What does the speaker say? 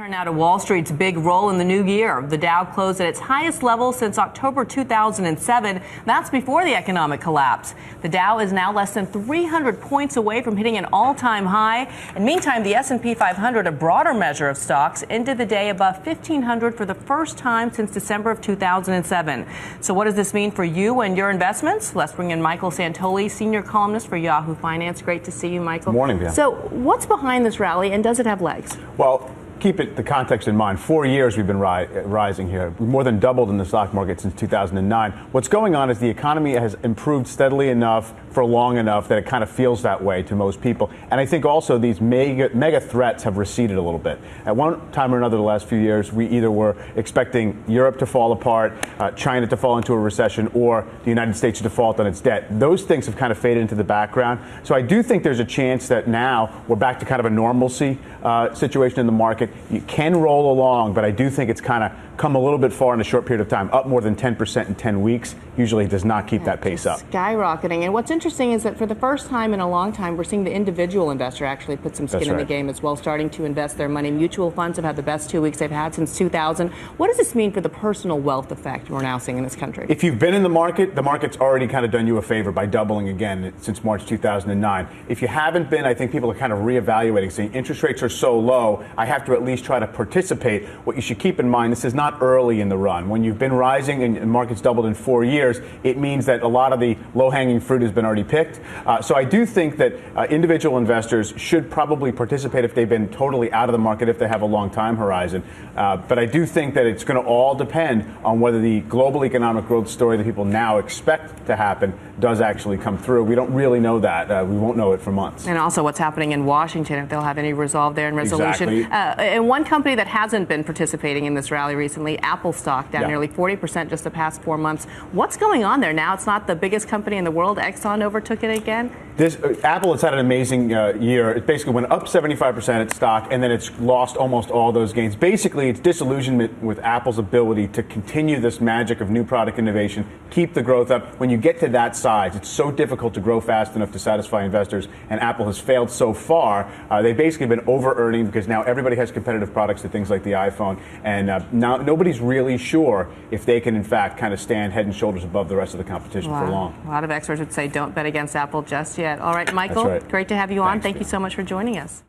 Turn now to Wall Street's big roll in the new year. The Dow closed at its highest level since October 2007. That's before the economic collapse. The Dow is now less than 300 points away from hitting an all-time high. And meantime, the S&P 500, a broader measure of stocks, ended the day above 1,500 for the first time since December of 2007. So what does this mean for you and your investments? Let's bring in Michael Santoli, senior columnist for Yahoo Finance. Great to see you, Michael. Good morning, Dan. So what's behind this rally, and does it have legs? Well, keep the context in mind. 4 years we've been rising here. We've more than doubled in the stock market since 2009. What's going on is the economy has improved steadily enough for long enough that it kind of feels that way to most people. And I think also these mega threats have receded a little bit. At one time or another the last few years, we either were expecting Europe to fall apart, China to fall into a recession, or the United States to default on its debt. Those things have kind of faded into the background. So I do think there's a chance that now we're back to kind of a normalcy situation in the market. You can roll along, but I do think it's kind of come a little bit far in a short period of time, up more than 10% in 10 weeks. Usually does not keep that pace up. Skyrocketing. And what's interesting is that for the first time in a long time, we're seeing the individual investor actually put some skin in the game as well, starting to invest their money. Mutual funds have had the best 2 weeks they've had since 2000. What does this mean for the personal wealth effect we're now seeing in this country? If you've been in the market's already kind of done you a favor by doubling again since March 2009. If you haven't been, I think people are kind of reevaluating, saying interest rates are so low, I have to at least try to participate. What you should keep in mind, this is not early in the run. When you've been rising and the market's doubled in 4 years, it means that a lot of the low-hanging fruit has been already picked. So I do think that individual investors should probably participate if they've been totally out of the market, if they have a long time horizon. But I do think that it's going to all depend on whether the global economic growth story that people now expect to happen does actually come through. We don't really know that. We won't know it for months. And also what's happening in Washington, if they'll have any resolve there in resolution. Exactly. And one company that hasn't been participating in this rally recently, Apple stock, down nearly 40% just the past 4 months. What's going on there now? It's not the biggest company in the world. Exxon overtook it again. Apple has had an amazing year. It basically went up 75% its stock, and then it's lost almost all those gains. Basically, it's disillusionment with Apple's ability to continue this magic of new product innovation, keep the growth up. When you get to that size, it's so difficult to grow fast enough to satisfy investors, and Apple has failed so far. They've basically been over-earning because now everybody has competitive products to things like the iPhone, and now nobody's really sure if they can, in fact, kind of stand head and shoulders above the rest of the competition for long. A lot of experts would say don't bet against Apple just yet. All right, Michael, great to have you on. Thanks, Thank you so much for joining us.